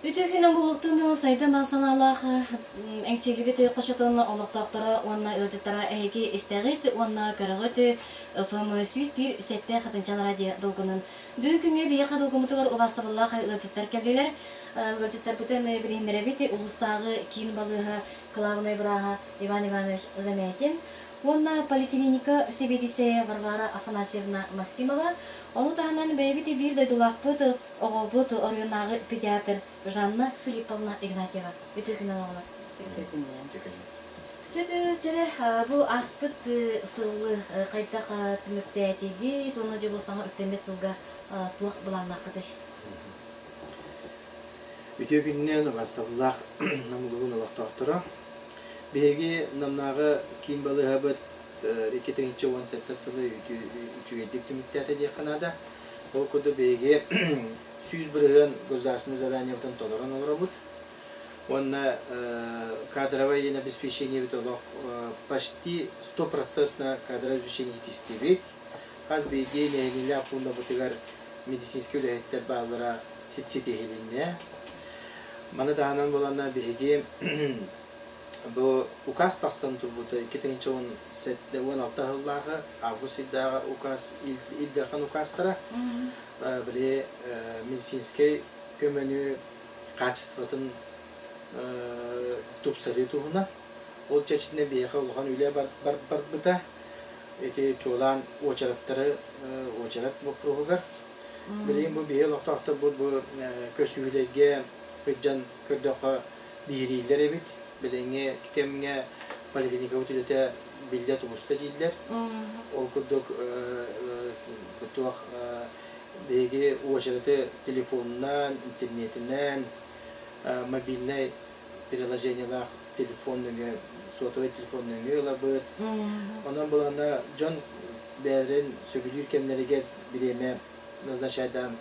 Ütükünün bulutunu sayda masanalar engseli bir qoşatın olaqtaqtara onna ilcitara ehgi istəğit onna qarağıt FM 101 sette xatınçan radio dolgunun bugünkü bir xadolgumutu var obastabillah ilcittar keldiler ilcittar bütün birinlere bit ulustağı kin balığı Klavna Braha Иван Иванович Заметин Онна поликлиника Себедисе Варвара Афанасьевна Максимова, onu tahanan beyviti bir de dulakpıt, oğubut, oryonağı pediatr Жанна Филипповна Игнатьева. Bütün günden oğlar. Söyle, bu aspıt sığlı kaydak tümükdeydiği, tonucu bolsama öptemet sılga tulak bulanmakıdır. Bütün günden vastabullah namuluğun olaqtaqtıra. Begi namnağı kin balığı habıt 2017 sılı 3-7 tümükdeydi diye kanada. O kodu begi süz bırığın gözdarsını zadaniyatın toleran olur bud. Onunla kadrovое обеспечение битолов почти 100% кадровое обеспечение тестирует. Аз беги нелиля пунда бутигар медицинский үлеттер баллара хитсетехилинне. Мана дағанан боланна беги bu ukas tassan turbuta 2016 yılдағы август ayдағы ukas ilderkan ukastara bile медицинский көмөнү качествотун тупсары тугуна ол чечине бияка улган үйле бар бута эти чолан очарат бопругар билем бу бия локтакта бу көсүйлерге жан көрдөкө бирилер эбит билеңе кемге поликлиника өтүлөтө билде тубуста дилдер ол курдук бутуак беги очараты телефонунан интернетинен мобильный приложениялар телефонныгы сотовый телефонныгы лабыт онан буланда жон бәрен сөбүлүр кемнериге биреме назначайдан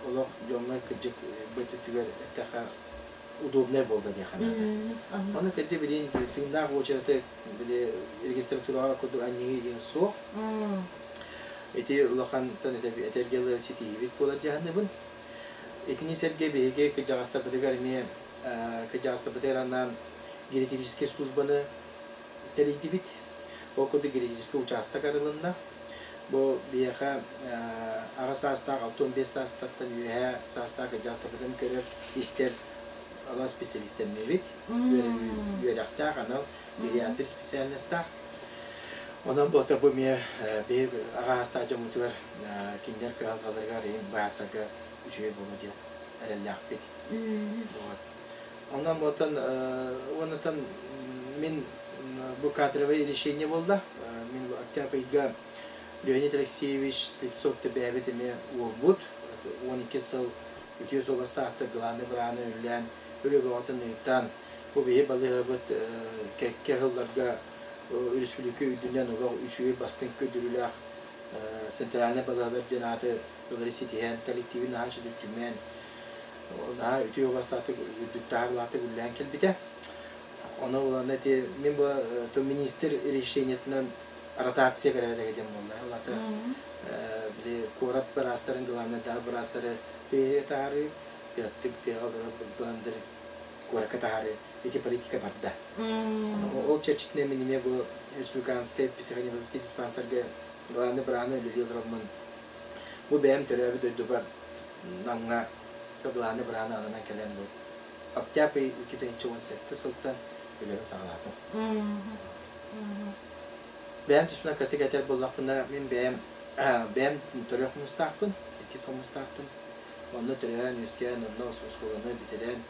олох жонга кыжык бөтүтүгөр таха удобный болды диye kanada. Onu kadar bilin tümler uçarıda bile registratura kodu anneyi din soğuk. Eti ulakan tane tabi etergeli siti hibit bola cihannebun. Etini serge bege kejasta pedegarine kejasta pederanan genetik службаны terikdibit. O kodu genetik uçasta karılında. Bu biyaha ağasasta 65 sastatan üye sasta kejasta peden kerer ister Allah spesialistten nevit, üyerekta kanal, geriatri spesialistler. Ondan bu tabi mi bir ağasta jamutular kinder kalgalarga reyin basaga üçüye bulucu erellak bit. Ondan ondan min bu kadroviye решение oldu. Min bu Октябрьга Leonid Alexeyevich Slipsov tebebetime olbut. 12 yıl ütüye sobasta hatta glanı brana ülen öyle bir vatanıytan bu bir balığı bit kekkeğillarga Respublika üdünden olarak üçüye bastın ködürüler sentralne balıqlar cenatı üniversiteden kolektivin haçı düktümen daha ütüye sobasta düktağırlatı ülen kelbide ona olan ne min bu to minister решениятынан ротация береді деген болды. Аллата бile korat barasların glanı da barasları tari Tip alır korak tahari iti politika barda. O çeşitli minime bu Respublikanski psixoanalitik dispanserge glanı brana lülüldürümün bu benim terebi döydü var namga glanı brana alana kelen bu. Aptiapı 2017 sıltan bile sağladı. Ben tüsmüne kritik eter bullakına min benim törek mustaqbın iki son mustaqbın onu tören yüzgen ondan soskolunu bitiren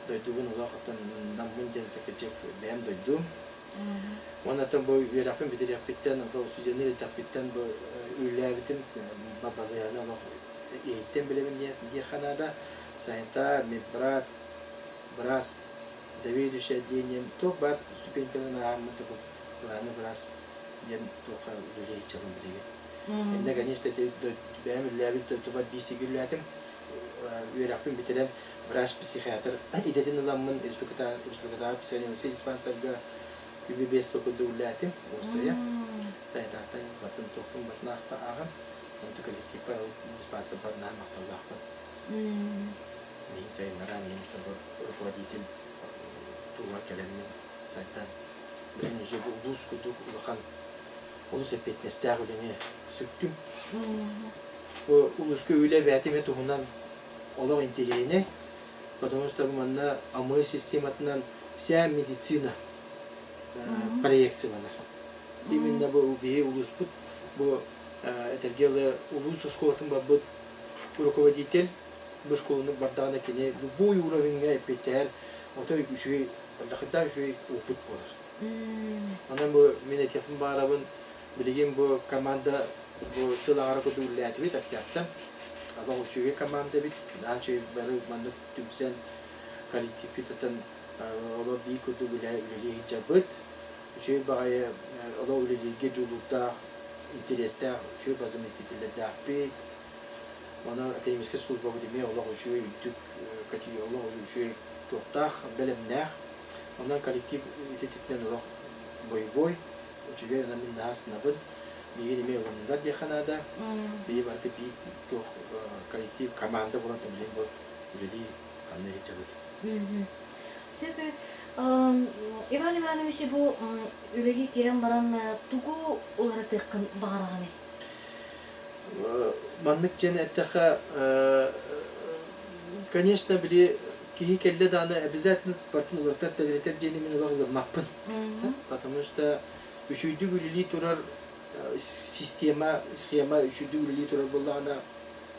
doyduğun olaktan namın dentekecek benim doydum. Ondan bu yarapın bitir yapitten o süjenleri tapitten bu üllebitim babalayana olak eğitim bilemin diye kanada sayta mibrat biraz zevi düşediğim top var stipendiyana hamıtı bu planı biraz yen toka ülleyi çalın biliyor. Ne ganişte benim üllebi tutubat bisi güllatim üyerapın bitiren vraj psikiyatr idetin ulanmın Respublika'da psikanalizi dispanserga UBBS okudu üllatim olsaya sayta hatta batın toplum batın akta ağın untuk kolektif para dispanser barna maktallah Мен сайынлара мен руководитель тугар келемин сайттан мен уже улус кудук улахан улус эпетнестер үлене сүктүм. Улуска үйле бәтиме тугунан олар интеллигене, потому что манна амы систематынан вся медицина проекцияланар. Именно bu бие улус бут, bu этергелы улус школатын бабыт руководитель bu школаны бардагына кине любой уровеньге эпетер, отой үшөй, аллахыда үшөй опыт болар. Анан bu мен этепин барабын билген bu команда bu сылаңара көдүләти бит актаптан. Ала учуге команда бит, ачы бары мандык түмсен коллектив битатан ола би көдүләти жабыт. Üçüy bagaya ola ulilige jolukta interesta, üçüy bazı mesleklerde bit. Mana akademik служба демей ola üçüy üttük katiye ola üçüy toqtaq bilimler. Ondan kollektiv итетитнен ola boy üçüy ana min nasna bid. Biye demey olanlar dexanada. Biye barda bi toq kollektiv komanda bolan temlen bu ulili kanne jabıt. Süper. Иван Иванович bu ülegi giren baran tugu olarak tıkkın bağırağını. Manlık cennetteki конечно bile ki kelle dana обязательно partın olarak da tedriter cenemin olarak mapın. Потому что üçüncü gülüli turar schema üçüncü gülüli turar bullağına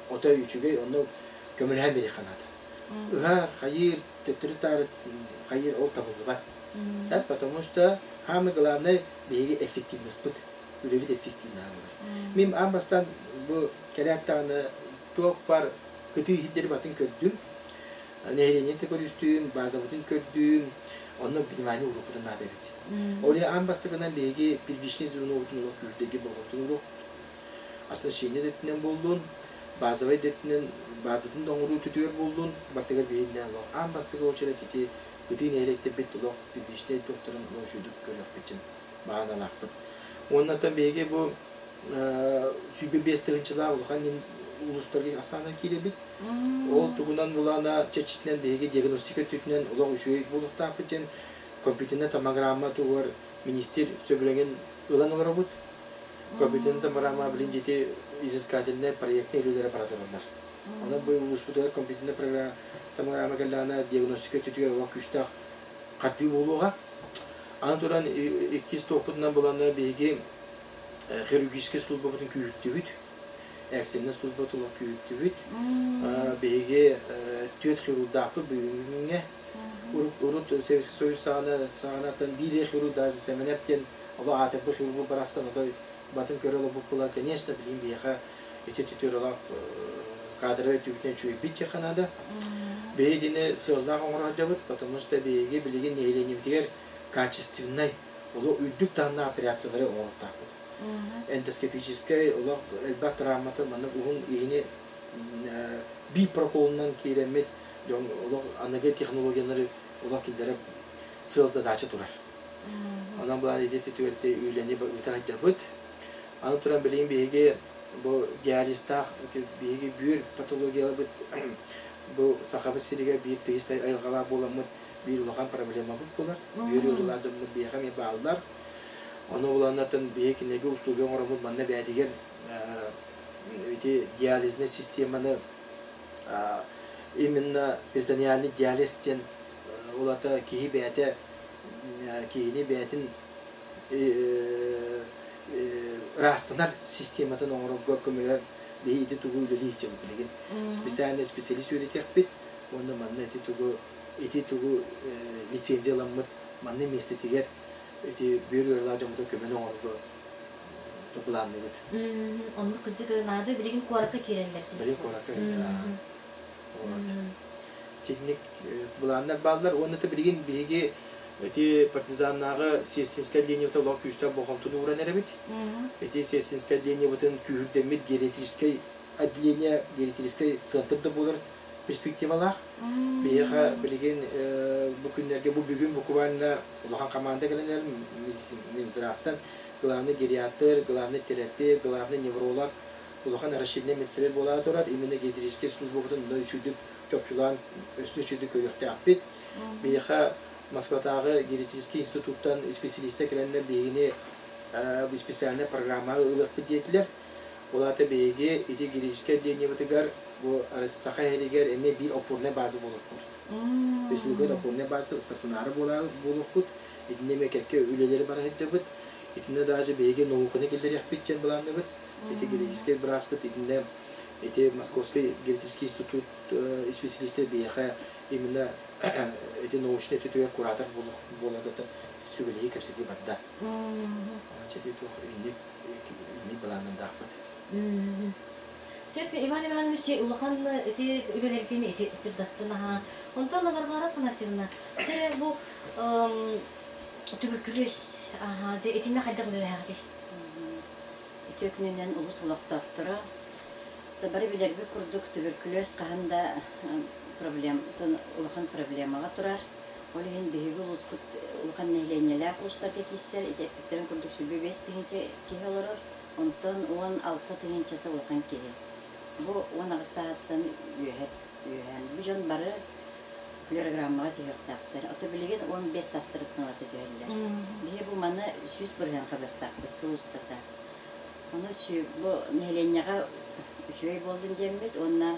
otay üçüge onu kömülhen beri kanada. Her hayır tetritare hayır ol tabıldı var. Потому что хамы главное беги эффективность бит. Үлевит эффективно var. Мим амбастан bu кераттаны тоқ бар кыты хиддер батын көддүм. Нейлене те көрүстүм, базабытын көддүм. Оны внимание урукудан нада бит. Оле амбастыгынан беги первичный звено утун күрдеги болготун урук. Оснащение детинен болдун. Базовый детинен базатын доңуру түтөр болдун. Бактыгар бейинден ло. Амбастыгы очерет ити Bütün elekte bittiler, bir işte doktorun konuşuyorduk, görüyor için bağlanakpıt. Ondan beri bu sübü besterinçiler olan uluslararası asana kilebit. Olduğundan bulana çeşitlen beri diagnostik ettiğinden olan üşüyü bulduk da için kompüterinde tomogramma tuğur minister söylenen ulan olarak bud. Kompüterinde tomogramma bilince de izискательне проектне ülelere aparatorlar. Ona bu uluslararası kompüterinde program Tamam gelana diagnostik ettiği vakıfta katı buluğa. Anatoran ikiz topundan bulanlar bilgi chirurgiske служба bütün küçültübüt. Eksenine служба tula küçültübüt. Bilgi tüt chirurgdapı büyüğüne. Urut Sovyet Soyuz sağanatan bir chirurgda semenepten Allah atıp bu chirurgu barastan da batın körele bu pula конечно bilin biha etitütürolar kadre tübüten çöy bit yaxanada. Бейдине сылда оңырға жабыт, потому что бейге білеген нейленем дегер качественный, олы үйдік танна операциялары оңыртақ бұд. Эндоскопический, олы әлбәт травматы, маны ұғын ейіне би проколынан кейремет, олы анагер технологиялары олы келдері сыл задача тұрар. Анан бұлан едеті төгетті үйлене өтақ жабыт. Аны тұран білеген бейге бұл диалистақ, бейге бүйір патологиялы бұд, bu sahabe siriga bir teyste ayılgala bolamıt bir ulakan problema bular. Bir yollarda bir hem bağlar. Onu bulanatın bir kinege usulü oramut manne bedigen iti diyalizne sistemini iminna peritonealni diyalizten olata kihi bete kihini betin rastanar sistematın oramut gömüle bir iti tuğuyla lihçe bilgin. Spesialist üretir bit. Onda manne iti tuğu lisenziyalanmıt manne mesletiger iti bir yollarca muda kömene oramut toplandı bit. Onu kıcık nadı bilgin koraka kireliler. Bilgin koraka. Teknik bulanlar bağlar. Onda da bilgin bilgi эти партизаннағы сесинская линия вот лок юста бохомтуну уранер бит. Эти сесинская линия вот эн күрдемит геретическое отделение, геретическое центрда булар перспективалах. Бияха билген бу күннәргә бу бүгүн буквально улахан команда геленер Минздравтан главный гериатр, главный терапевт, главный невролог улахан расширенный медсестер була турар. Именно геретическая служба бутын да үшүдүк çöpçülan ösüçüdü körüktü apit. Biha Moskva'дағы генетический институттан специалистер келенler бейini bir spesialine programma ılık bidiyetler. Olata beygi iti генетический отделение батыгар bu arasaka heriger eme bir opurne bazı bulukut. Üslükot opurne bazı stasınarı bulukut. İtinde mekekke üleleri bana hecabıt. İtinde daha beygi nohukunu kelder yakbitçen bulandıbıt. İti генетический braspıt itinde iti Moskovский генетический институт специалистер бейха именно эти научные тетуер куратор было это сюбелей капсиди бадда. Чети тух инни баланан дахбат. Сөп Иван Иванович улахан эти үлелерген эти сирдаттынаха. Онтон барбара фанасирна. Чере бу туберкулез же этинне кайда үлелерди. Tökününden ulus ulaqtaqtıra. Tabari bilerbi kurduk tüberküloz qahanda problem, ulaqan problemaga turar. Olihin bihigi uluskut ulaqan nehlenyeler ulustarga kisser, etepitlerin kurduk sübü 5 tigince kehe olurur. Ondan 16 tigince ta ulaqan kehe. Bu 10 saattan üyhen. Bu jan barı kilogrammaga tüyöktaqtır. Ata bilegen 15 sastırıqtın atı tüyöller. Bihe bu mana 100 birgen qabıqtaqbıt, sıvustata. Onu bu nehlenyaga 3 ay boldun demmet, onna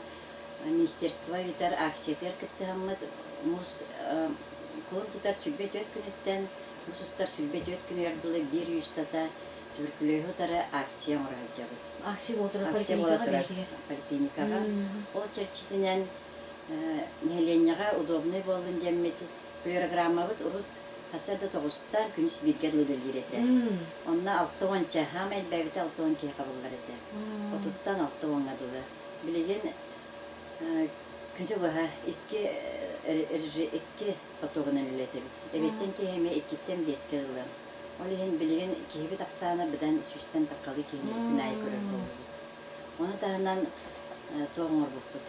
ministerstva gitar aksiyeter kıttı hammat, mus kolum tutar sülbet ötkünetten, musustar sülbet ötküne yardılı 100 tata tüberkülözü tara aksiya morajabıt. Aksiya oturup Aksiya poliklinikaga. O çerçitinen nehlenyaga udobnoy boldun demmet, programmabıt urut Hasarda toğustar günüs birgedli bildirete. Onna 6-10 ham elbette 6-10 ki kabullar ete. Otuttan 6-10 adılı. Bilegen küntü bu ha iki patoğun elilete biz. Evetten ki hem 2'den 5 adılı. Olihen bilegen ki bir taksana beden süsten takalı ki nay görür. Onu dahanan toğun orbukut.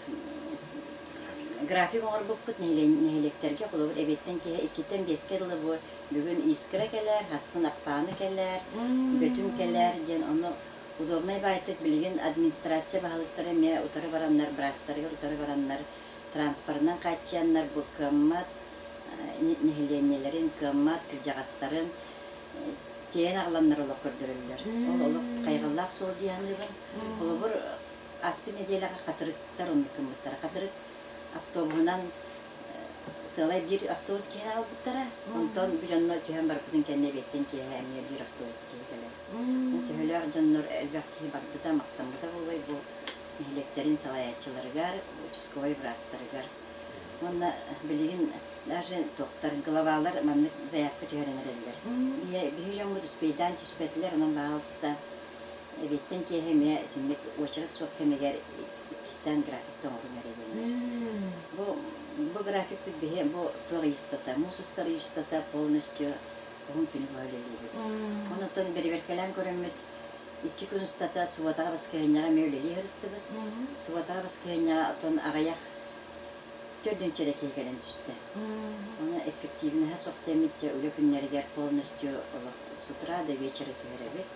Grafik orbukut nehelekterge bulur. Evetten ki 2'den 5 adılı bu. Bugün iskira keler, hassın appanı keler, götüm keler, den onu udobnay baytık bilgin administrasiya bahalıkları me utarı varanlar, brastarıgar utarı varanlar, transportdan kaçayanlar bu kımmat, nehileniyelerin kımmat, kırcağızların tiyen ağlanlar olup gördürürler. Olup kaygıllak sol diyanlığın, olubur aspin edeylağa katırıklar onu kımmatlara, katırık avtobunan Sılay bir avtobus kene aldıklara, ondan bir canlı tühen barkıdın kendine betten ki hemiye bir avtobus kene. Tüheler canlar elbette barkıda maktamda olay bu nehleklerin salayatçıları gar, uçuskoy brasları gar. Onda bilgin даже doktorun glavalar manlık zayıfı tüherenirler. Bir hücum bu tüspeyden tüspetler onun bağlısta betten ki hemiye tinlik uçurat çok hemeger İstan grafikten olunur. Bu grafik bir bu doğru istata, musustar istata polностью mümkün böyle değil. Ondan beri kalan görünmüt. 2 gün istata suvata baskıyanya mevleli hırttı bit. Suvata baskıyanya ton ağayak dördüncedeki gelen düştü. Ona efektifine ha sok temitçe öyle günleri ger polностью sutra da вечер tüyrebet.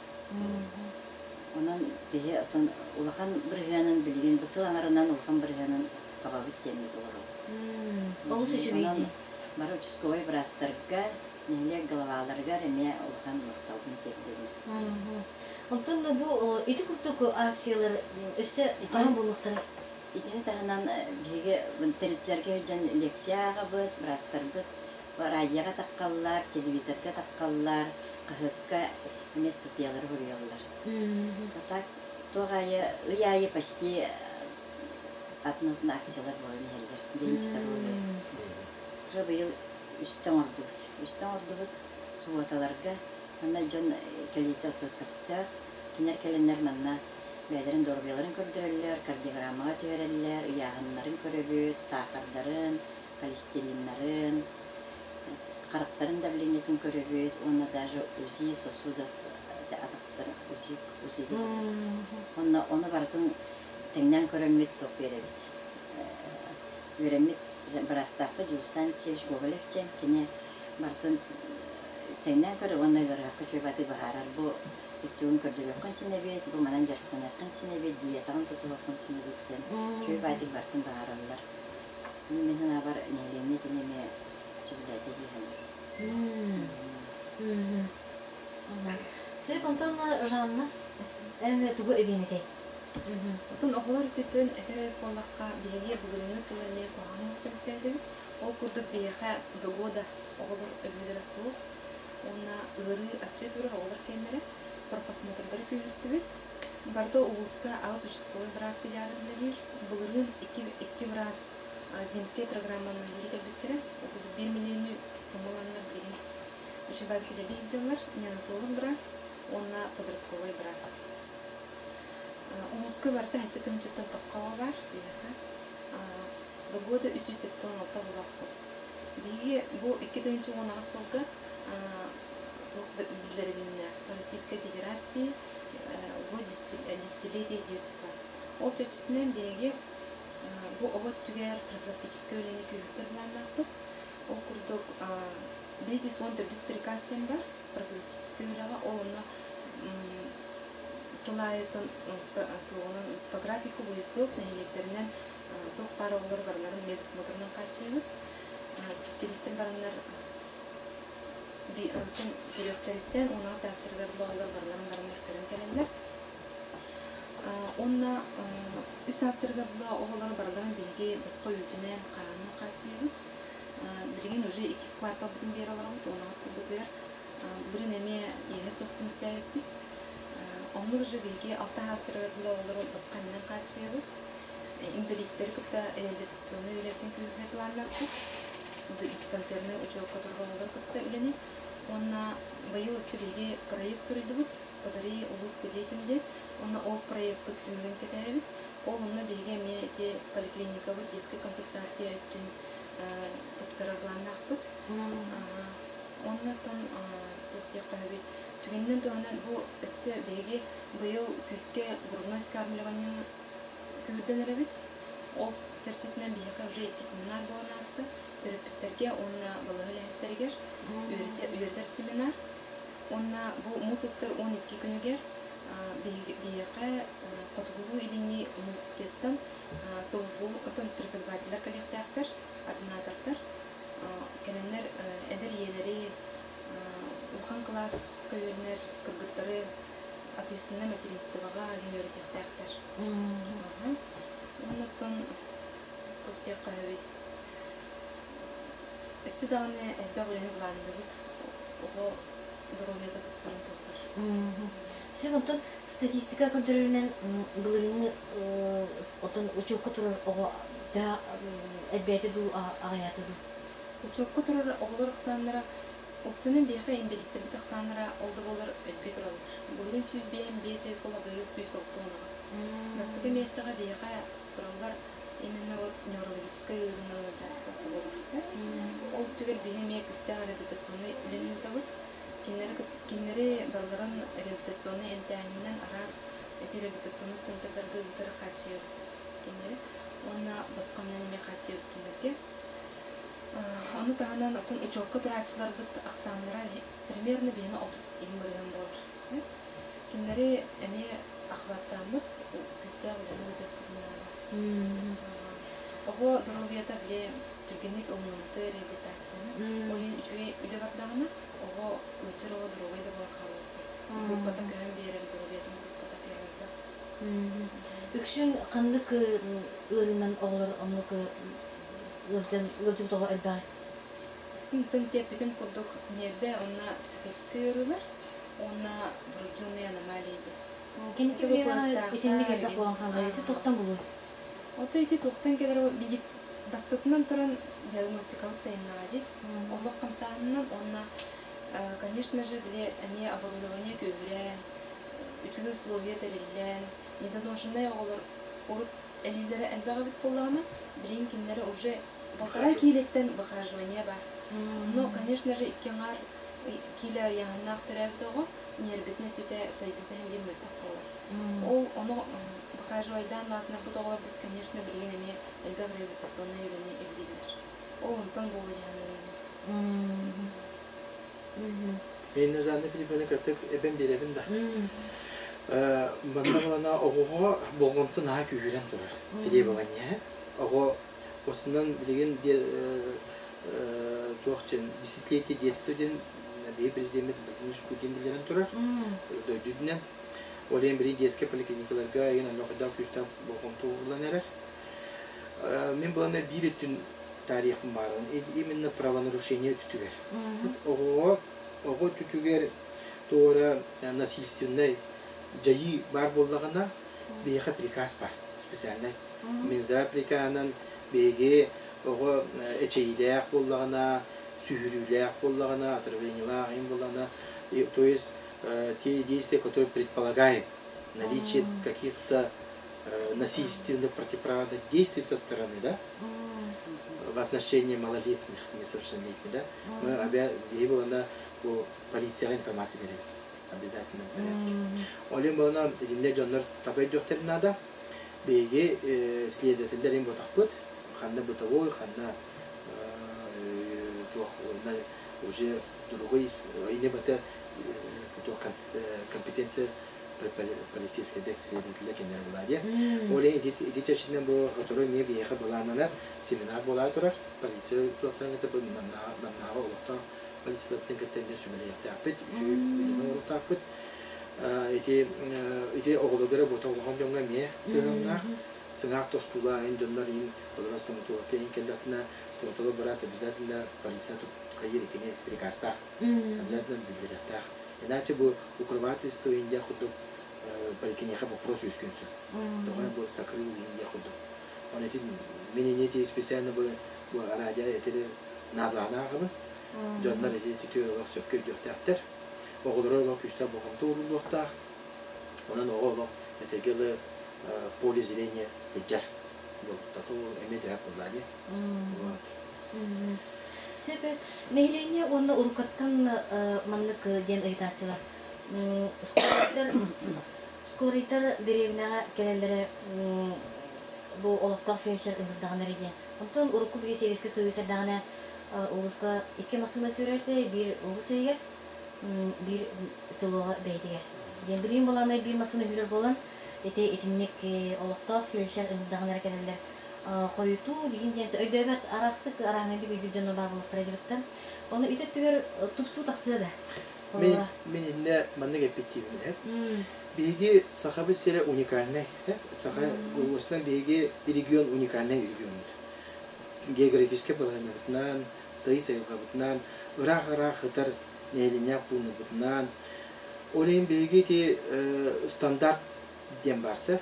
Onun bir ton ulakan birganın bilgin bısılanlarından ulakan birganın kababit temit olur. Ол сөші бейді. Бары участковый брастырға, неле главаларға реме олған мақталдың текдегі. Онтон бұл ити күрттік акциялар өсі қағын болуқтары? Итini тағынан беге тәріттерге өден лекцияға бұд, брастыр бұд, радияға таққалылар, телевизорға таққалылар, қағыққа емес статьялар көрüyorlar. Так, тоғайы, ұйайы почти atnatın aksiyalar boyun heller. Birinci tabi oluyor. Уже bu yıl üstten ordu bud. Üstten ordu bud. Suvatalarga. Manna John kelite otokapta. Kiner kelenler manna beylerin dorbiyaların kördürürler, kardiogrammaga tüyererler, uyağınların köröbüt, sakarların, kolesterinlerin, karakların da bilinyetin köröbüt. Ona даже УЗИ, sosuda atakları УЗИ. Onu baratın Tengden körömmüt top verebit. Veremit barastapı justan seviş gogolepçem kine bartın tengden körö onayları hakkı çöybati baharar bu bittuğun kördü yokkun sinebet bu manan jarttan yakın sinebet diyetağın tutu yokkun sinebetten çöybati bartın bahararlar. Мен бар нелеме тенеме сөйләде дигән. Сөп онтон Жанна эме тугу эбенете. Отун оголор түтен этере поллакка биеге бүгүнүн сылыме куан өттөмтенди. Ол курдук биеге догода оголор өбүлөр суuk. Она ыры ачы туры оголор кенере просмотрдар күйүртүбүт. Барда улуска аз участковый брас билярдыр. Бүгүнүн 2 брас земская программаны билге биттире. 1 миллион сомаланар деген. Үчү балкиде билжалар, нянатолог брас, онна подростковый брас. Улуска барда хәтта тынчыттан тапкала бар, биеге. До года үсүсеттен алта булакпыт. Биге бу 2-нче гонасылга билдирилне Российской Федерации десятилетие детства. Ол чечтинен биге бу обот түгәр профилактическое өйрәнү күрүктер белән нахты. Ол курдук 510 приказ тем бар профилактическое өйрәнү. Олны сылайтын по графику вызов нәйлектерінен тоқ пары олар барларын медосмотрынан қачылып, специалистен барандар директориттен онан сәстіргер олар барларын көрін кәрендер. Онна үс сәстіргер олар барларын бейге басқа өтінен қағанын қачылып, білген уже 2 квартал бүтін бері олар онан сылбыдыр. Бірін әме еге соқтың өттәйіп Onlar уже беге алта хасырыгында олар басқа менен качыбыт. Инвалидтер кытта реабилитационный үйлерден күзде планлар күт. Диспансерный учетка турганлар кытта үлени. Онна быйыл осы беге проект сурыдыбыт. Подари улуп детимде. Онна ол проект күтүмдөн кетебит. Ол онна беге мете поликлиника бут детский консультация өттүн топсырырланак бут. Онна тон токтекабит Түгеннен туанан бу өссө беги быйыл күзге грудной скармливание көрден эребит. Ол чаршетинен бияка уже 2 семинар болан асты. Терапевттерге, онна балагылеттергер, үйртер семинар. Онна бу мусустар 12 күнүгер бияка Котгулу илини университеттен соғу отон преподавателер коллектактар, ординаторлар, кененлер эдер иелери Ухан класс көйөнер кыргыттары ответственный материнствоға үйрөтектактар. Оннотон токтек кайбит. Эссе даганы элбе бүлене буландыбыт. Ого здоровьеда туксан токтар. Сөп статистика контролінен бұлырыны отын учетқа тұрар оға да әлбәті ду ағаяты ду. Учетқа тұрар оғылар қысанлара Оксанын бияқа ембеліктер бітік саныра олды болар өтпей тұралар. Бүгін сөз бейін бейсей кола бұйыл сөз олты онағыз. Бастығы местіға бияқа тұралар именно неврологическая үйрінің жашылықты болар. Ол түгел бейімек үстіға реабилитационный үйренілді бұд. Кенері баларын реабилитационный емтианинен арас реабилитационный центрдарға ұлтары қачы өт. Кенері онына басқамнан еме қачы өт кенерге. Аны тағанан атын учетқа тұрачылар бұд ақсанлара примерно бейіні отып ең бөлген болар. Кенері әме ақваттан бұд күзде өлені өтіп күрінады. Оғы здоровьета біле түргенік ұлмынты реабилитацияны. Олен үшуе үлі бардағына оғы ұлчыр оғы здоровьеті болар қалуысы. Группата көйін берем здоровьетін группата көйінді. Үкшін қандық өлінен оғылар онлық Лыжым тоғы әлбәй. Синтон тепиден курдук нерде, онна психическая рыбар, онна врожденные аномалии. Кенеке білера етенлік әлбәк болған қалай, еті тоқтан болу? Ота еті тоқтан кедер бастытынан тұран диагностикалық цейнна адит. Олық қамсағынан онна, конечно же, біле әме оборудование көбірен, үчігі условия тәрелілен, недоношындай оғылар ұрып әлілері әлбәға бит болағына, білен кенлері уже Полтора килеттен выхаживание бар. Но, конечно же, иккенар киля яғаннақ түрәбіті оғы, нербетіне түте сайдыты hem бір мөлтақ болар. Ол, оны выхаживайдан латынар бұд оғылар бұд, конечно, білген әме әлбәқ реабилитационный үйрені елдейлер. Ол ұнтан болу яғанлығын. Мен жанны Филиппені кіртік әбен беребін да. Банда бұлана оғуға болғымты наға күйірен тұрар. Тіле болған не? Оғы Осынан билеген тоқчен десятилетие детстводен бей президент Путин билерен турар. Дойдуднен. Олен бери детский поликлиникаларга еген аллахыда күстап болған туғырланарар. Мен бұлана бір үттін тарихым бар. Именно правонарушение түтігер. Оғы түтігер туғыра насильственный жайы бар болдағына бейхі приказ бар. Специальный. Минздрав приказынан бейге оғы эчейләк болдағына, сүйіріләк болдағына, отравлениялақ им болдағына. То есть те действия, которые предполагают наличие каких-то насильственных противоправных действий со стороны, да, в отношении малолетних, несовершеннолетних, да, мы обязаны по полиции информации берем, обязательно порядке. Олем было единле джоннер табай доктор надо, беги следователь им вот ахпут, ханна бытовой, ханна уже другой, и не быта компетенция полицейская следователя генерал-владе. Оле эти чечетмен был, который мне приехал была на семинар была турар, полиция доктор это был на олохта полиция доктор не сумели опять уже не урок опыт. Эти оголдары работал в Хонконге мне сыгнах сыгнах тостула индонарин, когда стоматолог кендатна стоматолог раз обязательно полиция тут кайыр икене прикастах обязательно билдираттах. Иначе бы укрывательство Индия худу поликлиника вопрос искенсу. Тогда бы закрыл Индия худу. Он эти менее специально бы радио это надлана как бы. Джоннар эти титулы все көйдө тактер. Оголороо күстө болгон туурулуктар. Онан оголо это геле поле зрения эджер. Вот тато эмеде аплади. Вот. Себе нейлене оны улкаттан маннык ден ыйтасчылар. Скоритер деревнага келелере бу олоктак феншер ылдаган эреде. Онтон урукку биге Советский Союзда дагана улуска эки масына сүрөрдө, бир улус эгер, бир селога бейдигер. Ден билим боланы бир масына жүрөр болан, этинник олоктак феншер ылдаган эркелелер. Коюту деген жент өйдөбөт арастык араңды үйдү жана бар болуп беребиттен. Оны үтөттүгөр тупсу таксыда. Мен инде маннык эффективный. Биги сахабы сере уникальный. Саха голосунан биги регион уникальный регион. Географически баланыбытынан, тайсайгабытынан, ырак-ырак хытар нелиня пулныбытынан. Олен биги те стандарт дем барса,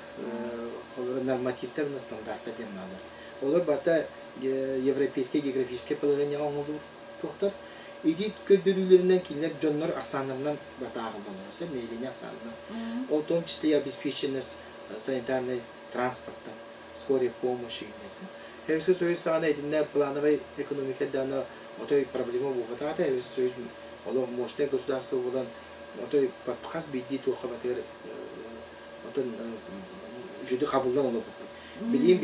нормативтер на стандарта дем надо. Олар бата европейский географический положение алынды тоқтар. Иди көддөрүлөрүнөн кийинер жоннор асанынан батагы болорса, мейлине асанынан. Ол в том числе и обеспеченность санитарной транспорта, скорой помощи несе. Советский Союз сагана этинде плановой экономика дана отой проблема болбата, Советский Союз олар мощное государство болан отой подкас бидди тухабатер отон жүді қабылдан олып. Билин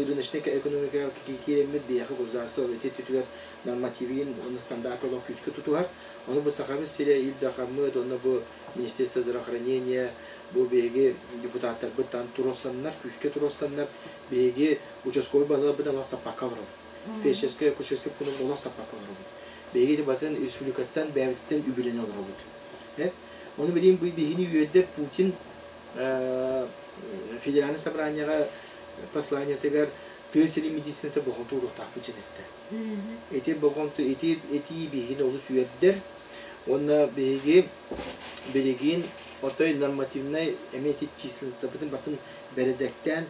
рыночная экономика кикиремет бияқы государство эти тутугар нормативин, он стандарт олар күскө тутугар. Оны бу сахабы селе илдахамы, оны бу Министерство здравоохранения, бу беге депутаттар бытан туросаннар, күскө туросаннар, беге участковый бала быдан олар сапака олар. Фешеская, куческая пункт олар сапака олар. Беге де батын республикаттан бәвиттен үбілене олар. Оны билин бу бигини үйөдде Путин федеральное собрание послание тегер тысячи медицинতে বহুত урухтак бученетте. Эти богонту эти бигин олус үйөддер. Онна беги белегин отой нормативный эметит численности батын бередектен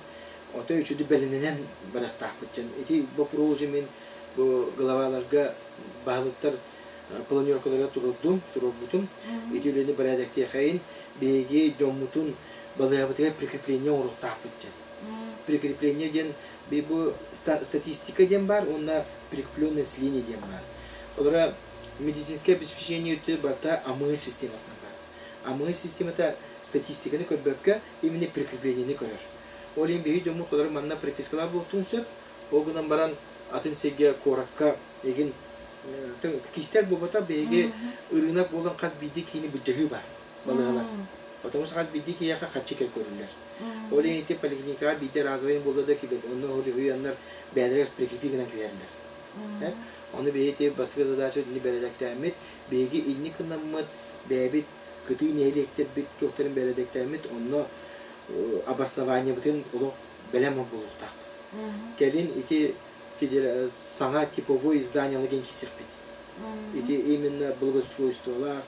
отой үчүдү белененен барактак бучен. Эти бу прожемен бу главаларга багыттар планировкаларга турубутун. Эти үлени бередекте хайын беги жоммутун балабытыга прикрепление урухтак бучен. Прикрепление ден бебу статистика ден бар, онна прикрепленная с линией ден бар. Олара медицинское обеспечение это барта АМС система бар. АМС система это статистика не көбөккө именно прикрепление не көрөр. Олин беги жому олар манна припискалар болтун сөп, огунан баран атын сеге коракка еген кистер болбата беги ырынак болған каз биди кийини бүджөгү бар балалар. Потому что бидди кияка хачикер көрүлөр. Ол эти поликлиникага бидде разовый болду да кибет. Онно уяндар бәдрес прикрепигенен киерлер. Оны бейте басқа задача дини бередектәмит, беги инни кынаммыт, бәбит кыты нелектер бит докторын бередектәмит, онно обоснование бутын оло белема болуктак. Келин ити саңа типовой изданиялыген кисерпит. Ити именно благоустройстволар,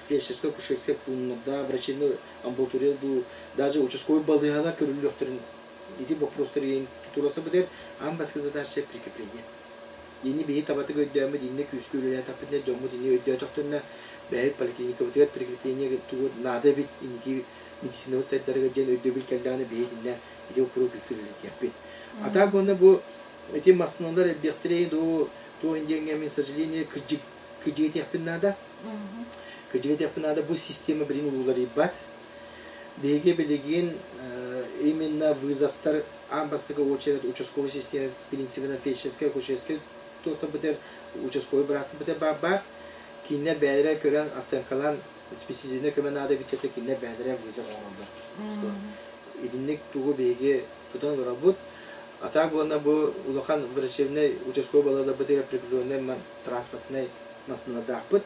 фельдшерская кушетская пунктда, врачебная амбулатория, даже участковый балыгана көрүлөктөрүн ити вопростар турасы бедер, ам басқа задача прикрепление. Дини бейі табаты көйдөмі, динне күскөлілер тапытне, жомы динне өйдөй тоқтырына бәйі поликлиника бұтығат прикрепление туғы нада бит, инеки медициналы сайттарыға жен өйдөй біл кәлдағаны бейі динне еде ұпыру күскөлілер теппет. Ата бұны бұл эти мастанондар әлбектірейін до инденге мен сожаление күджіге теппін нада. Күджіге теппін нада бұл система бірін ұлылар еббат. Бейге білеген именно вызовтар амбастыға очеред участковый система принципіна фельдшерская, кушетская то бітер участковый бірасты бітер бар. Кейінне бәдірі көрен асанкалан специализіне көмен ада бітеті кейінне бәдірі вызов оңылдар. Едінлік туғы бейге тұтан работ. Атақ болына бұл ұлақан врачебіне участковый балада бітер прикрепленный транспортный масынада ақпыт.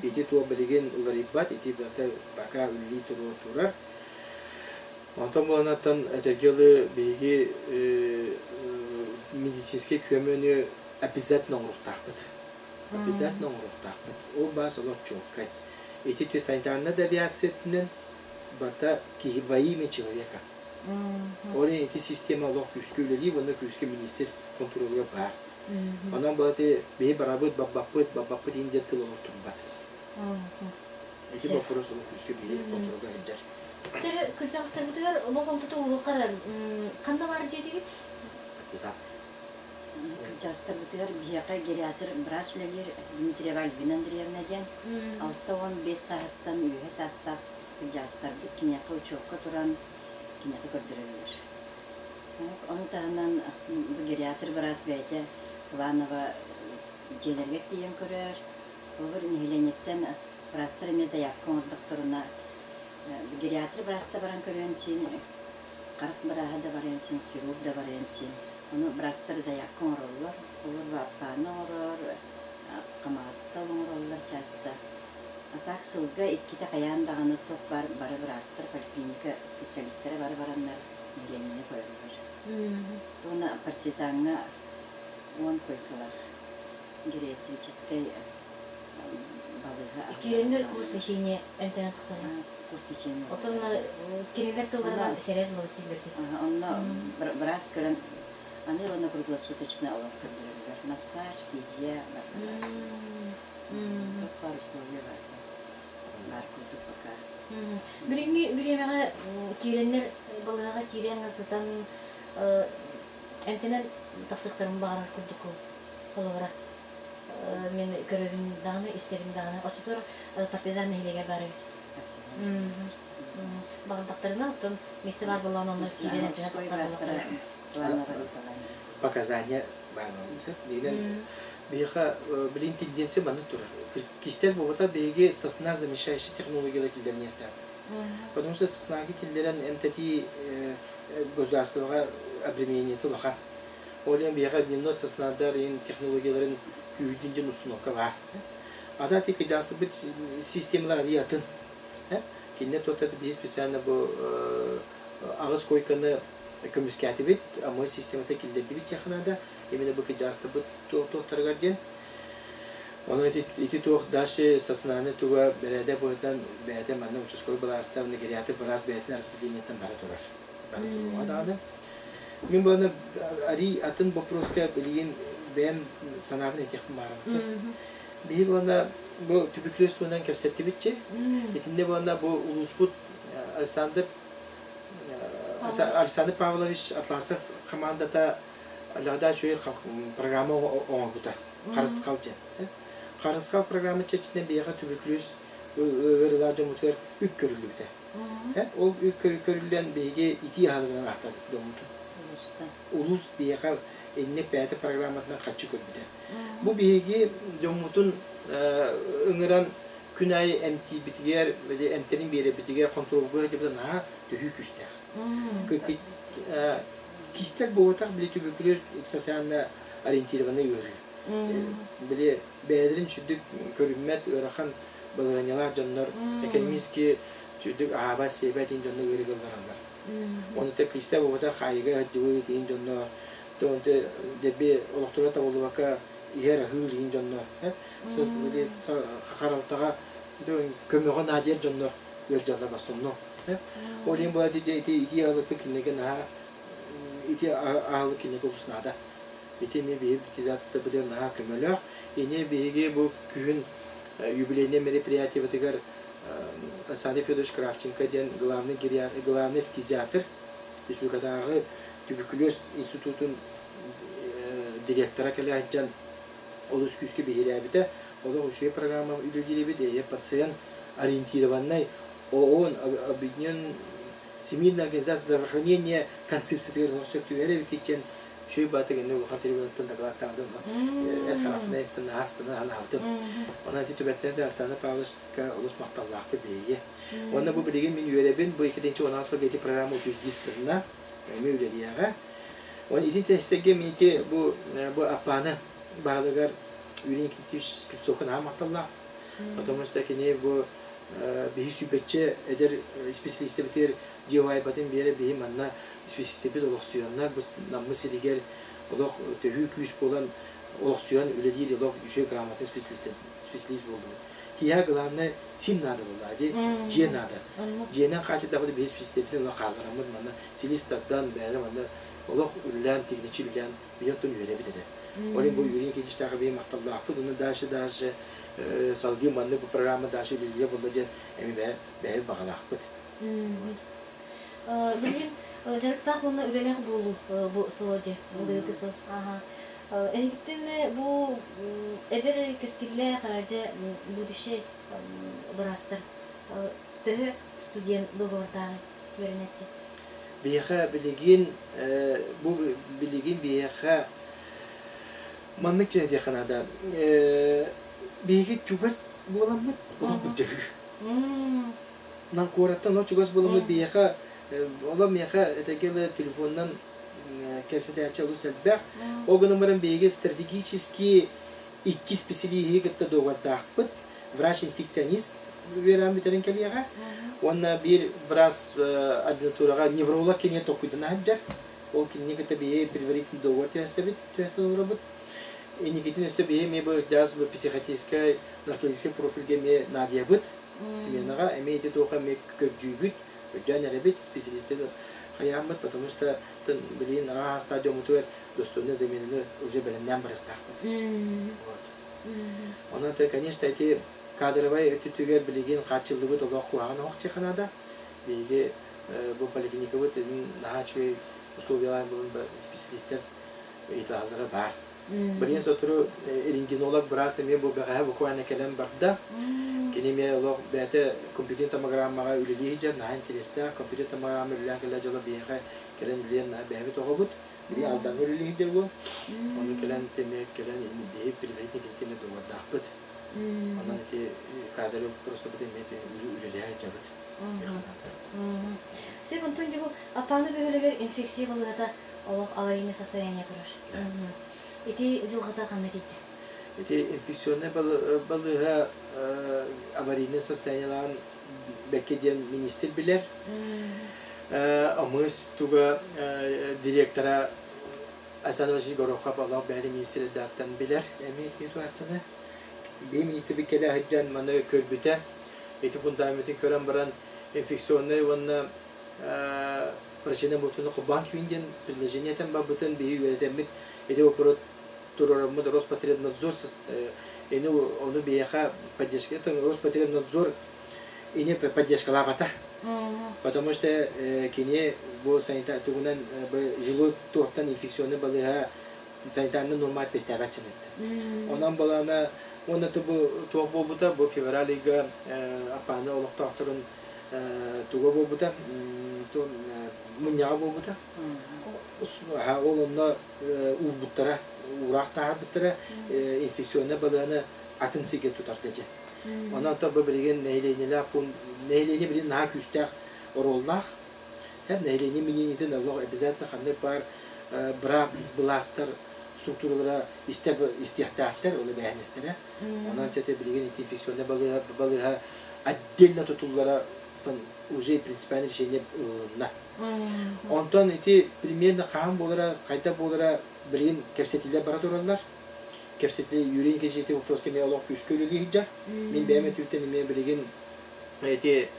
Еті туға білеген ұлар еббат, еті бәтір бака үлі тұрар. Антон боланаттан әтергелі бейге медицинский көмені обязательно ұруқтақпыд. Обязательно ұруқтақпыд. Ол бас олар чоққай. Эти түй санитарная авиация түнен бата во имя человека. Олен эти система олар күскөлі, оны күскі министр контролға бар. Онан болаты бей барабыд, баббаппыд индеттіл олар тұрбат. Эти вопрос олар күскі бей контролға хеджар. Şöyle kılacağızlar bitiyor, babam tutu uğurlar. Kanda var diye değil. Güzel. Kılacağızlar bitiyor, biyaka geriatır, Brasüleler, Dimitriyev Albinandriyevna diyen, 6-15 saatten üye sastaf kılacağızlar. Kineka uçokka turan, kineka gördürürler. Onu tağından bu geriatır Bras beyte, Planova jenervek diyen körür. Olur nihlenetten Brastar emeze yakın doktoruna geriatri Brasta baran körüyensin, karak baraha da varensin, kirurg da varensin. Onu Brastar zayakkın orullar, olur vapana orur, kamatta orullar çasta. Atak sılga ikkite kayan dağını top barı Brastar, poliklinika spesialistleri barı varanlar nihlenini koyulur. Ona partizanına 10 koydular. Geriatriçiskay balığı. Kirenler kurs neşeğine enten kısana. Кустичение. Отон кирилер тылардан серер ловчилерди. Онно брас көрөн аны оны круглосуточно алып көрдүрүлөр. Массаж, физия, Çok var условия var. Бар курдук пока. Биремеге киrenler балыга кирен ысытан ентенен тасыктарын багар курдук колора. Мен көрөгүн дагы, истебин дагы. Очтор партизан нелеге бары. Бағындақтарынан оттон месте бар болған онлар кирен ентенен тасыктарын. Показания бар болса, деген бейха билин тенденция маны турар. Кистер болота бейге стационар замещающий технологиялар килдернеттер. Потому что стационарга килдерен МТТ государствоға обременениеті лохан. Олен бейха дневной стационардар технологияларын күйдінжен установка бар. Ата тек жасты бит системалар ариятын. Кинне тотады бей специально бұл ағыз койканы көміскәті бит, амы системата килдерді бит яқынада. Именно бұл жасты бит тоқтарғар ден. Оны ити тоқ даши стационарны туға бәрәді бойдан бәрәді мәнна учасковый балағыста оны гериаты біраз бәрәтін распределениеттен бәрі тұрар. Бәрі тұруға дағаны. Мен бұланы ари атын вопроска білген бәм санабын етекпін барымызы. Бейі бұланы бұл туберкулезтуынан кәпсетті бітче. Етінде бұланы бұл Улуспут Александр Павлович Атласов командата Лада чуй программа оңгута. Қарысқал жен. Қарысқал программа чечінен бейға туберкулез ғырылар жомутыр үк көрілуді. Ол үк көрілген бейге ити алығынан ақтар жомуту. Улус бейға еннек бәйті программатынан қатшы көрбіді. Бұл бейге жомутун ыңыран Gün ayı emti bitiger, böyle emtenin bir yere bitiger kontrol koyuyor diye daha tühü küster. Kistek bu otak bile tübükülüyor eksasyonla orientirovanı görüyor. Böyle beğendirin çüdük körümmet öğren balığınyalar canlar ekimiz ki çüdük ahaba sebetin canlar görü kıldıranlar. Onu da kistek bu otak kayga hacıvı diyin canlar. Donde debi oluktura da oldu baka yer hırın canlar. Siz böyle karaltağa kömüğün adiyer canlar göreceğler bastonno. Olayım bu adı iti alıp kinlegen ha iti ağlı kinlegen olsunada. İti mi bir tizatı da bir daha kömürler. Yine bir bu gün юбилейный мероприятие в этих Александр Федорович Кравченко ден главный фтизиатр республикадагы туберкулез институтун директора келажан олус күскө бейребите олар ушуй программа үлүдүлебиде пациент ориентированный ООН объединен Всемирная организация здравоохранения концепция твердого течен şöyle batı kendine bu hatırlamaktan da kalktım. Et tarafına istene hastane anlattım. Ona titubetler de hastane paylaşka ulus maktallıkta beyi. Onda bu bilgin min yörebin bu ikinci ona asıl geti programı ucuzklarına mevliliğe. Onun için tehsege min ki bu apanı bağlıgar ürün kinti sokun ha maktallık. Otomatik ki ne bu bir sübetçe eder spesialiste bitir cevay batın bir yere bir manna spesifik olaksiyonlar bu namı siliger olak tehü küs olan olaksiyon öyle değil olak düşey gramatın spesialist buldu. Ki ya glanne sim nadı buldu hadi ciye nadı. Ciye'nin kaçı da bu bir spesifik olak kaldıramadı manna silistattan beri manna olak ürülen teknikçi bilen bir yöntem ürebilir. Onun bu ürün kişiler bir maktallar bunu daşı salgı manna bu programı daşı bilgiye bulacak emi be bağlaqıt. Bugün Jarak onu öğrenmek bu soğucu, bu gıtısı. Erkekten bu eder keskille haraca bu düşe burastır. Töhü stüdyen doğurtağı öğreneci. Biyaha bilgin bu bilgin biyaha manlık cennet kanada bilgi çugas bulamıt bulamıt cahı. Nan kurattan o çugas bulamıt biyaha Ola meha etekele telefondan kefsede açalı selber. O günümün bilgi stratejik iki spesiyeli hekette doğurtağıpıt. Vraş infeksiyonist veren bir tane keliye. Ona bir biraz adnaturaga nevrolog keniye tokuydan haccar. O keniye kete bir privarit doğurtağıya sebep tuhasıl robot. İnikitin üstü bir mi bu ders bu psikiyatriske narkotiske profil gemi nadiyabıt. Simenaga emeyte toka mek köcübüt. Jadi rebet spesialiste hayamat, потому что тен блин стадио мотор достойно заменены уже беленнен бырыктак. Вот. Она то, конечно, эти кадровые эти түгер билеген катчылыгы толок куаган ок теханада. Биге bu поликлиника вот нахачы условиялар булын специалисттер италдары бар. Бірден сотыру рентгенолог біраз мен бұл бағая бұқуаны кәлем барды. Кенеме олық бәті компьютер томограммаға үлілі жер, наға интересті компьютер томограмма үлілен кәлі жолы бейіға кәлен үлілен бәйбі тоғы бұд. Бірден алдан үлілі жер бұл. Оны кәлен темек, кәлен бейіп бірвейтіне кәлтеме доғырдақ бұд. Онан әте кадры просто бұд әмет үлілі жер бұд. Сен бұнтың жібі апаны бөлігер инфекция болуға да олық аварийный состояние тұрар. Эти жылғата қамет етті? Эти инфекционные балыға аварийный состоянияларын бәкеден министр білер. Амыз туға директора Асан Василий Горохов Аллах бәді министрі даттан білер. Әмет кету атсаны. Бей министр бекелі хаджан маны көрбіті. Эти фундаментін көрін баран инфекционный ванна причина бұтыны құбан күйінден предложениятен бабытын бейі өретемет. Эти опорот Турорамыд Роспотребнадзор onu бияха поддержка, это Роспотребнадзор и не поддержка лавата. Потому что кене бу санитар тугунан жилой тохтан инфекционный балыга санитарный нормаль петябачынет. Онан балана оны тубу туг болбута бу февралига апаны олук тохторун туга болбута тон муняга болбута. Ha olumlu uğurbuttara, uğrak tarbittara infeksiyonuna balığını atın sige tutar gece. Ondan tabi bilgin neyleyniler, neyleyni bilin naha küstek orolnak. Hem neyleyni mininitin Allah обязательно kanlık var, bırak blastır strukturlara istihtahtlar öyle beğenistere. Ondan çete bilgin infeksiyonda balığa отдельно tutullara уже принципиальный решение ылына. Ondan iti примерно kahan bolara, kayta bolara bilgin kepsetiler bara dururlar. Kepseti yüreğin keçeti vopros kemeye Allah küskölülü hicca. Min beğenmet ütten ime bilgin iti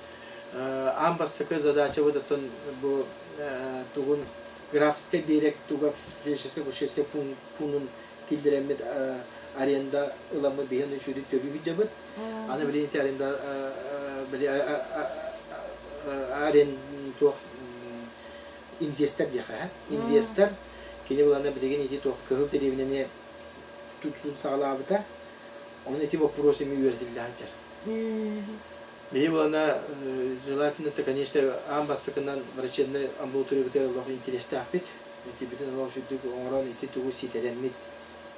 ambastakı задача вот это bu tuğun grafический директ туга физический кушеский пунун килдеремет аренда ыламы бейнен чуди төлü hicca bit. Ana bilgin iti arenda bili aren tuğ investor diye ha. Investor kene bulanda bilgin iti tuğ kıhıl terevine tutun sağlabıta onun iti вопросами üretildi hançar. Бей булана желательно это конечно амбастыкынан врачебный амбулатория бите Аллах интересте апет. Ити битен Аллах шүддүк оңран ити тугу ситеренмит.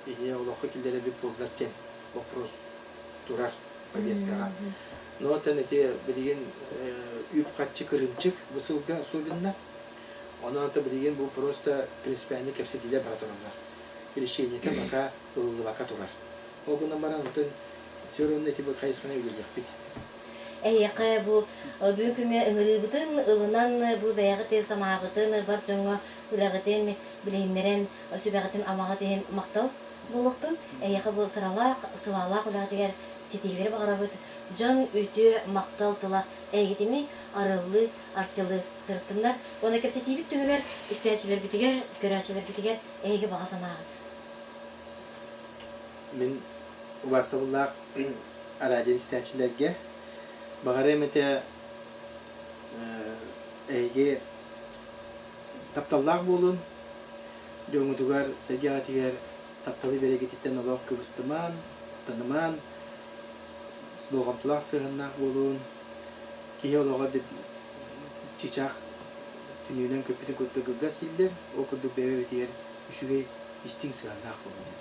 Ити Аллахка килдере бит болдартен вопрос турар повесткага. Но это эти билген үп катчы кырымчык высылга особенно. Оны ата билген бу просто принципиально кепсетиле баратырлар. Решение там пока ыллыбака турар. Огуна барантын все равно эти бы кайсына үлелек бит. Әйеқі бұл бүгінгі үңірібітін ұлынан бұл бәйіғіті самағытын бар жоңға үләғітін білеймерен сөбәғітін амағытын мақтау болуқтын. Әйеқі бұл сылалақ үләғітігер сетегілері бағарабыт. Жан өте мақтал тұла әйгетімі арылы, арчылы сырықтындар. Оны кепсетейбіт түгілер, істәчілер бітігер, көрәчілер бітігер әйге баға самағыт. Мен ұбаста бұллақ араден істәчілерге Бағарым әте әйге тапталлақ болын, дөңітігер, сәге атығер тапталы берегететтен олақ кыбыстыман, таныман, болғамтылақ сығыннақ болын, кейі олаға деп чичақ түнүйінен көппетін көтті гылға сейілдер, о күрдік бәбе бетігер үшіге істің сығыннақ болын.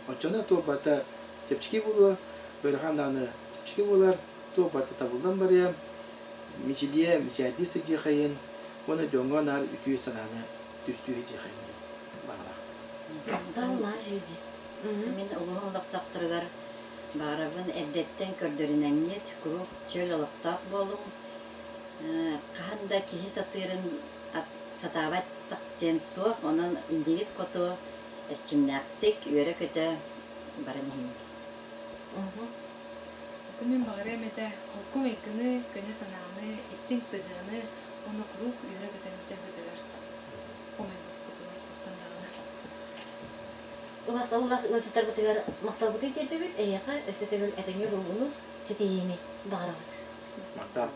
Отчана то бата тепчіке болу, бөріғанданы тепчіке болар, то бата табылдан баря, мичилия, мичадисы жихайын, оны дөңға нар үтүйі сананы түстүйі жихайын. Бағырақ. Далма жейді. Мен ұлығы олақтақтырғар бағарабын әддеттен көрдірінен нет, күріп чөл олақтақ болу. Қағанда кейі сатырын сатабат тақтен соқ, оның индивид қоту әшчімнәқтік өрі көті барын хеймді. Мен бағарам әді қолқым екіні, көне санағыны, істің сығыны, оны құруқ үйірі көтемізден көтелер. Қомен құтылар тоқтан жағына. Ұбаста ұлақ өлчеттер бұтығар мақтал бұтый деді бет, әйеқі өсетігіл әтіңе болуыны сетейіне бағарабыт. Мақтал.